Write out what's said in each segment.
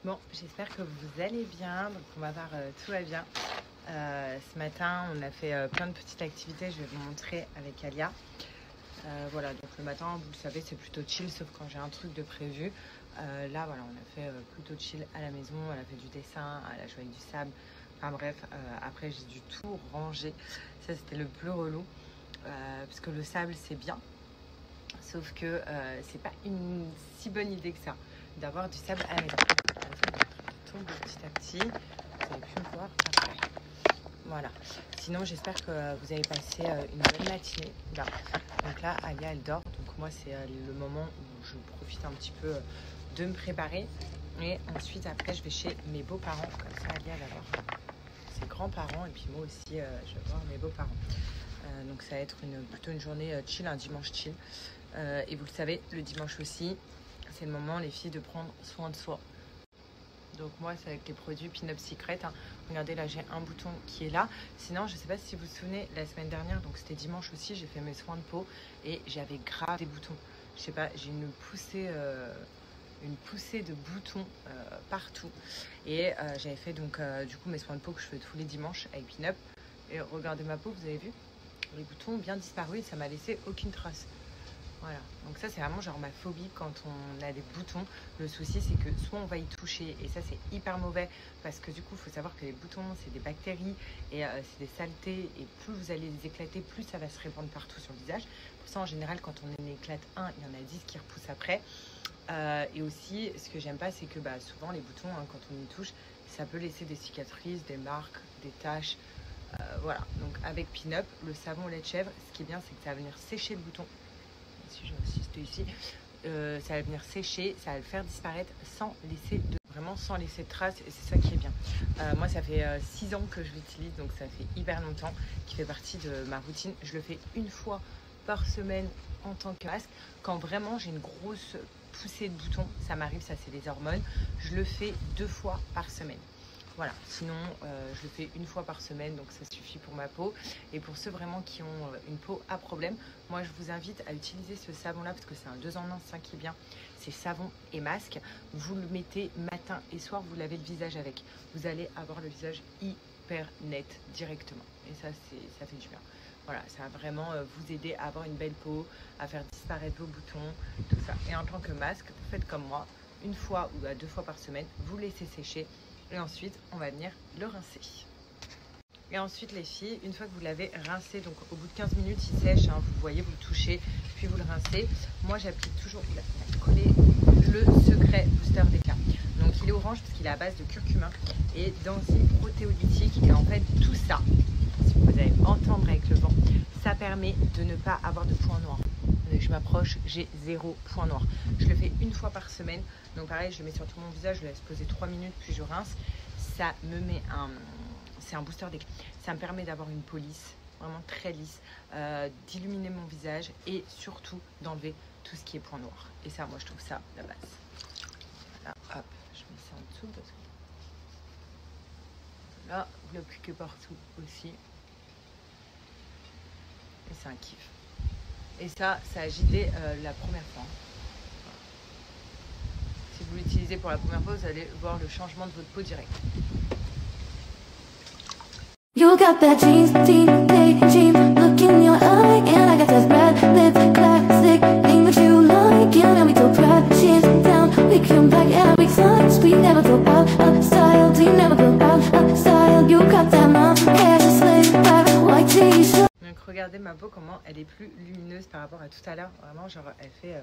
Bon, j'espère que vous allez bien. Donc, pour ma part, tout va bien. Ce matin, on a fait plein de petites activités. Je vais vous montrer avec Alia. Voilà, donc le matin, vous le savez, c'est plutôt chill, sauf quand j'ai un truc de prévu. Là, voilà, on a fait plutôt chill à la maison. Elle a fait du dessin, elle a joué avec du sable. Enfin bref, après, j'ai dû tout ranger. Ça, c'était le plus relou. Parce que le sable, c'est bien. Sauf que c'est pas une si bonne idée que ça d'avoir du sable à la maison. Ça tombe petit à petit. Vous avez pu me voir après. Voilà. Sinon, j'espère que vous avez passé une bonne matinée. Là. Donc là, Alia, elle dort. Donc moi, c'est le moment où je profite un petit peu de me préparer. Et ensuite, après, je vais chez mes beaux-parents. Comme ça, Alia va voir ses grands-parents. Et puis moi aussi, je vais voir mes beaux-parents. Donc ça va être plutôt une journée chill, un dimanche chill. Et vous le savez, le dimanche aussi, c'est le moment, les filles, de prendre soin de soi. Donc moi, c'est avec les produits Pin-Up Secret. Hein. Regardez, là, j'ai un bouton qui est là. Sinon, je ne sais pas si vous vous souvenez, la semaine dernière, donc c'était dimanche aussi, j'ai fait mes soins de peau et j'avais grave des boutons. Je sais pas, j'ai une poussée de boutons partout. Et j'avais fait donc du coup mes soins de peau que je fais tous les dimanches avec Pin-Up. Et regardez ma peau, vous avez vu, les boutons ont bien disparu et ça m'a laissé aucune trace. Voilà, donc ça c'est vraiment genre ma phobie quand on a des boutons. Le souci c'est que soit on va y toucher et ça c'est hyper mauvais parce que du coup il faut savoir que les boutons c'est des bactéries et c'est des saletés et plus vous allez les éclater, plus ça va se répandre partout sur le visage. Pour ça en général quand on en éclate un, il y en a 10 qui repoussent après. Et aussi ce que j'aime pas c'est que souvent les boutons quand on y touche, ça peut laisser des cicatrices, des marques, des taches. Voilà, donc avec Pin-Up, le savon lait de chèvre, ce qui est bien c'est que ça va venir sécher le bouton. Si j'insiste ici, ça va venir sécher, ça va le faire disparaître vraiment sans laisser de traces et c'est ça qui est bien. Moi ça fait 6 ans que je l'utilise, donc ça fait hyper longtemps, qui fait partie de ma routine. Je le fais une fois par semaine en tant que masque. Quand vraiment j'ai une grosse poussée de boutons, ça m'arrive, ça c'est les hormones, je le fais 2 fois par semaine. Voilà, sinon je le fais une fois par semaine, donc ça suffit pour ma peau. Et pour ceux vraiment qui ont une peau à problème, moi je vous invite à utiliser ce savon-là parce que c'est un 2 en 1, ça qui est bien. C'est savon et masque. Vous le mettez matin et soir, vous lavez le visage avec. Vous allez avoir le visage hyper net directement. Et ça fait du bien. Voilà, ça va vraiment vous aider à avoir une belle peau, à faire disparaître vos boutons, tout ça. Et en tant que masque, vous faites comme moi, une fois ou 2 fois par semaine, vous laissez sécher. Et ensuite, on va venir le rincer. Et ensuite, les filles, une fois que vous l'avez rincé, donc au bout de 15 minutes, il sèche, hein, vous voyez, vous le touchez, puis vous le rincez. Moi, j'applique toujours, il a collé le secret booster d'éclat. Donc, il est orange parce qu'il est à base de curcuma et d'enzymes protéolytiques. Et en fait, tout ça, si vous allez entendre avec le vent, ça permet de ne pas avoir de points noirs. Dès que je m'approche, j'ai 0 point noir. Je le fais une fois par semaine. Donc pareil, je le mets sur tout mon visage, je le laisse poser 3 minutes, puis je rince. Ça me met c'est un booster d'éclat. Ça me permet d'avoir une peau lisse, vraiment très lisse, d'illuminer mon visage et surtout d'enlever tout ce qui est point noir. Et ça, moi, je trouve ça la base. Voilà, hop, je mets ça en dessous parce que là, vous l'appliquez partout aussi. Et c'est un kiff. Et ça agit dès la première fois. Si vous l'utilisez pour la première fois, vous allez voir le changement de votre peau direct. You got that jeans, jean, look in your eye, and I got that red lip classic thing that you like, and we do crashes down, we come back every time, we never go out of style, we never go out of style, you got that mom, hair, slick back, white t-shirt. Donc regardez ma peau, comment elle est plus lumineuse par rapport à tout à l'heure, vraiment genre elle fait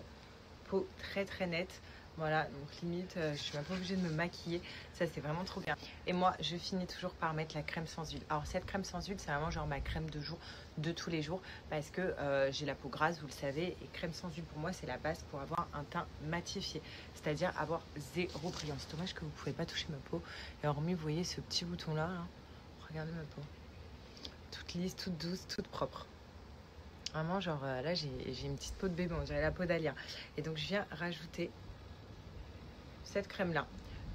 peau très très nette. Voilà, donc limite, je suis même pas obligée de me maquiller. Ça, c'est vraiment trop bien. Et moi, je finis toujours par mettre la crème sans huile. Alors, cette crème sans huile, c'est vraiment genre ma crème de jour, de tous les jours. Parce que j'ai la peau grasse, vous le savez. Et crème sans huile, pour moi, c'est la base pour avoir un teint matifié. C'est-à-dire avoir 0 brillance. C'est dommage que vous ne pouvez pas toucher ma peau. Et hormis, vous voyez ce petit bouton-là. Hein. Regardez ma peau. Toute lisse, toute douce, toute propre. Vraiment, genre là, j'ai une petite peau de bébé. On dirait la peau d'Alia. Et donc, je viens rajouter cette crème là,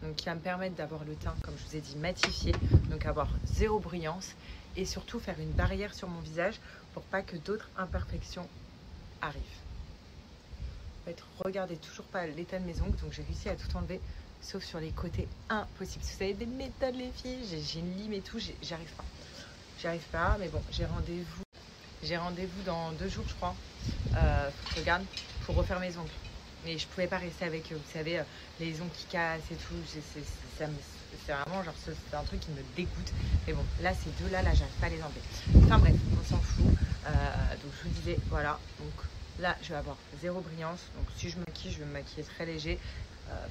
donc qui va me permettre d'avoir le teint, comme je vous ai dit, matifié, donc avoir 0 brillance et surtout faire une barrière sur mon visage pour pas que d'autres imperfections arrivent. En fait, regardez toujours pas l'état de mes ongles, donc j'ai réussi à tout enlever sauf sur les côtés, impossible. Si vous avez des méthodes les filles, j'ai une lime et tout, j'arrive pas. J'arrive pas, mais bon, j'ai rendez-vous dans 2 jours, je crois. Faut que je regarde pour refaire mes ongles. Mais je pouvais pas rester avec eux. Vous savez, les ongles qui cassent et tout. C'est vraiment genre, c'est un truc qui me dégoûte. Mais bon, là, ces deux-là, là, j'arrive pas à les enlever. Enfin bref, on s'en fout. Donc je vous disais, voilà. Donc là, je vais avoir 0 brillance. Donc si je maquille, je vais me maquiller très léger.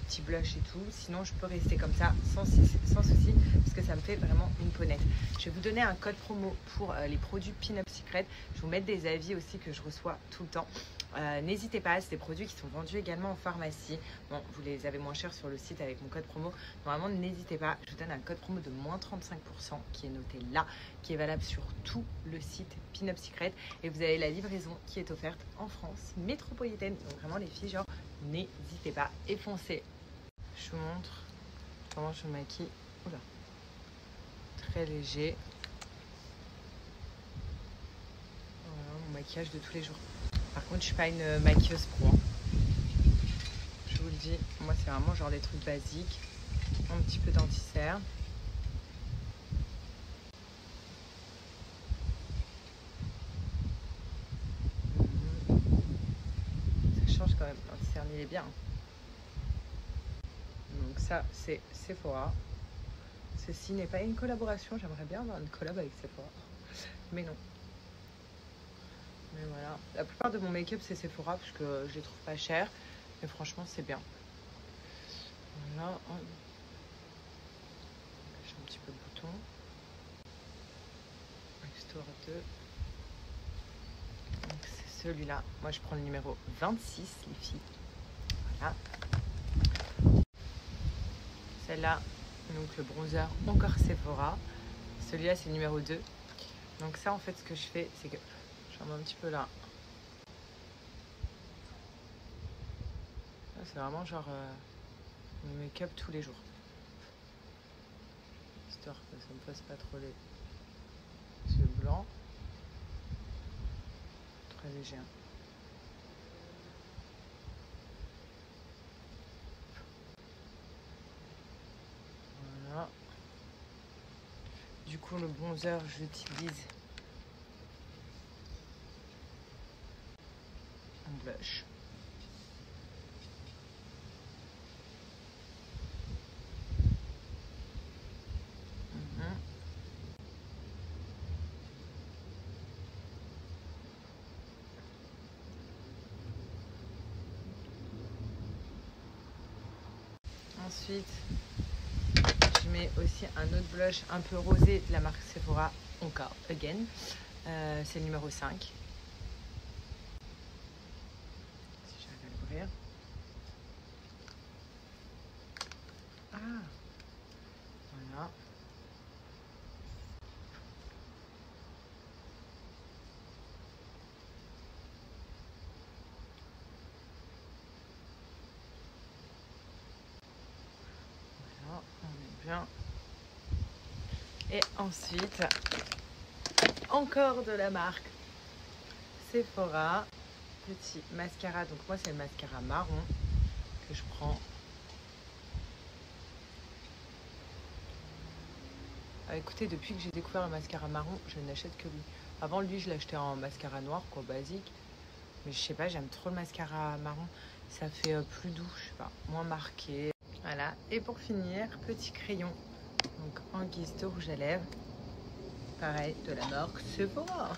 Petit blush et tout, sinon je peux rester comme ça sans souci parce que ça me fait vraiment une peaunette. Je vais vous donner un code promo pour les produits Pin Up Secret. Je vais vous mettre des avis aussi que je reçois tout le temps. N'hésitez pas, c'est des produits qui sont vendus également en pharmacie. Bon, vous les avez moins chers sur le site avec mon code promo. Normalement, n'hésitez pas, je vous donne un code promo de moins 35% qui est noté là, qui est valable sur tout le site Pin Up Secret. Et vous avez la livraison qui est offerte en France métropolitaine. Donc vraiment les filles, genre, n'hésitez pas et foncez. Je vous montre comment je maquille. Oula. Très léger. Voilà, mon maquillage de tous les jours. Par contre, je suis pas une maquilleuse pro. Je vous le dis, moi c'est vraiment genre les trucs basiques. Un petit peu d'anti-cerne. Ça change quand même. L'anti-cerne il est bien. Donc ça c'est Sephora. Ceci n'est pas une collaboration. J'aimerais bien avoir une collab avec Sephora. Mais non. Mais voilà, la plupart de mon make-up c'est Sephora parce que je les trouve pas chers, mais franchement c'est bien. Voilà, j'ai un petit peu de bouton, histoire de. Donc c'est celui-là. Moi je prends le numéro 26 les filles. Voilà. Celle-là, donc le bronzer encore Sephora. Celui-là c'est le numéro 2. Donc ça en fait ce que je fais c'est que je remets un petit peu là. C'est vraiment genre mon make-up tous les jours. Histoire que ça me fasse pas trop les yeux blancs. Très léger. Hein. Voilà. Du coup le bronzer j'utilise un blush. Ensuite, je mets aussi un autre blush un peu rosé de la marque Sephora, encore, again. C'est le numéro 5. Si j'arrive à l'ouvrir. Ah, voilà. Voilà, on est bien. Et ensuite, encore de la marque Sephora, petit mascara. Donc moi c'est le mascara marron que je prends. Écoutez, depuis que j'ai découvert le mascara marron, je n'achète que lui. Avant lui, je l'achetais en mascara noir, quoi, basique. Mais je sais pas, j'aime trop le mascara marron. Ça fait plus doux, je sais pas, moins marqué. Voilà. Et pour finir, petit crayon. Donc en guise de rouge à lèvres. Pareil, de la marque Sephora.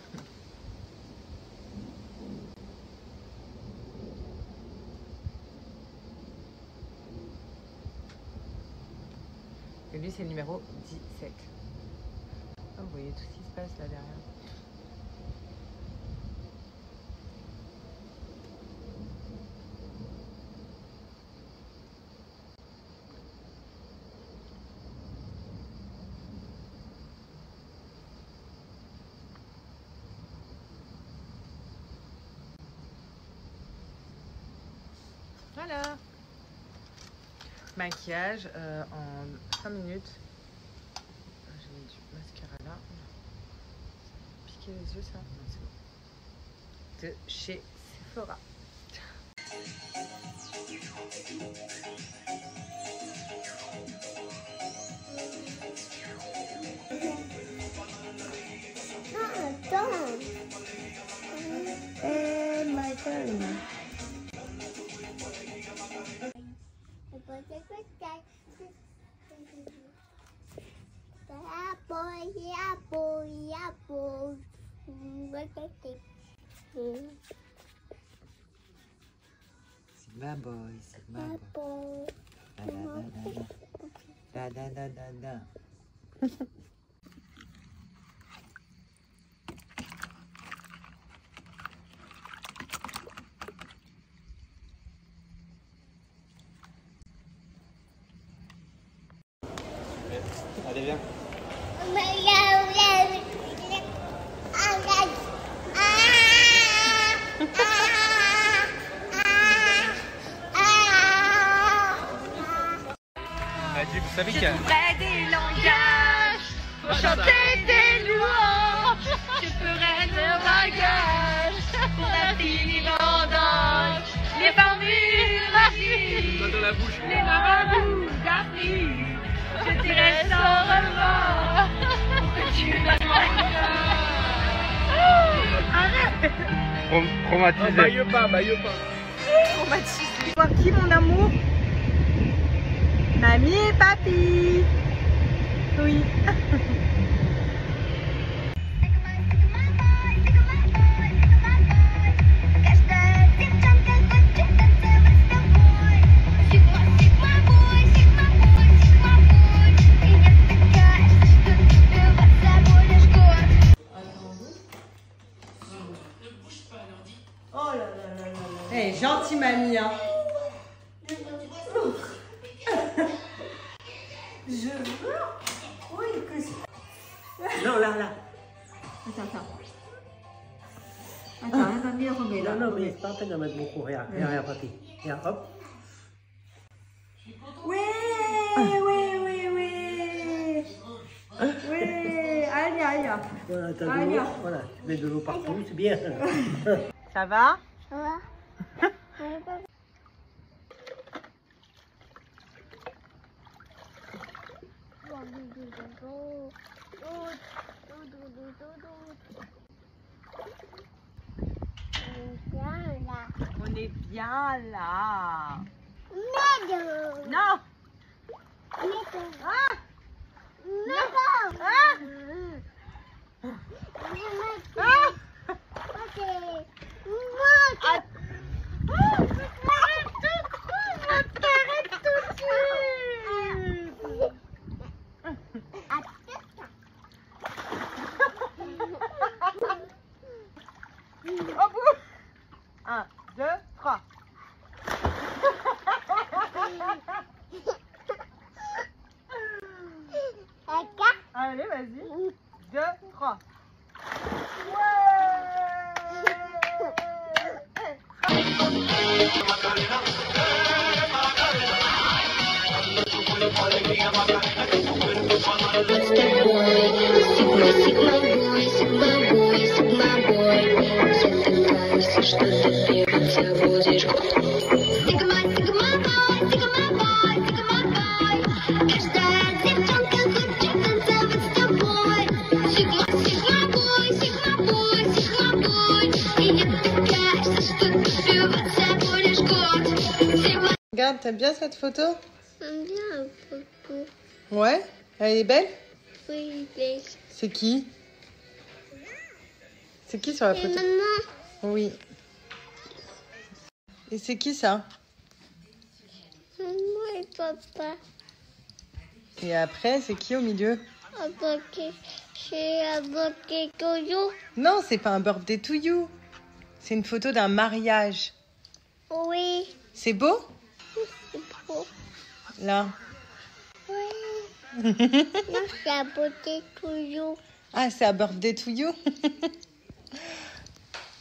Et lui, c'est le numéro 17. Oh, vous voyez tout ce qui se passe là derrière. Voilà. Maquillage en 5 minutes. J'ai mis du mascara là. Piquer les yeux ça. Non, c'est bon. De chez Sephora. Sigma boy, Sigma boy. Da da da da da. Allez, viens. Vous savez qu'il y a... Près des langages, pour chanter des louanges, je ferai de bagages pour l'infini vendange. Les formules magiques, dans la bouche. les marabouts d'Afrique, je dirai sans remords que tu m'as Arrête. Traumatisé. Baille pas. Traumatisé. Voir qui, mon amour? Mamie et papy. Oui. Oh là là là là là. Eh, gentil mamie, hein. Je veux. Oui, que c'est. Non, là. Attends, mamie, remets là. Non, mais c'est pas la peine de mettre beaucoup. Regarde, papi. Regarde, hop. Oui. Allez. Voilà, t'as de l'eau. Voilà, tu mets de l'eau partout, c'est bien. Ça va? Ça va? On est bien là. Meadow. Non. Meadow. Ah. Meadow. Ah. Ah. Okay. Ah. Arrête tout de suite. Au bout. 1, 2, 3. Allez, vas-y. 2, 3. Regarde, t'aimes bien cette photo? J'aime bien la photo. Ouais, elle est belle? Oui, mais C'est qui? C'est qui sur la c'est photo? maman. Oui. Et c'est qui ça? Maman et papa. Et après, c'est qui au milieu? C'est un bouquet toujours. Non, c'est pas un birthday to you. C'est une photo d'un mariage. Oui. C'est beau? C'est beau. Là. Oui. Non, c'est un bouquet toujours. Ah, c'est un birthday to you?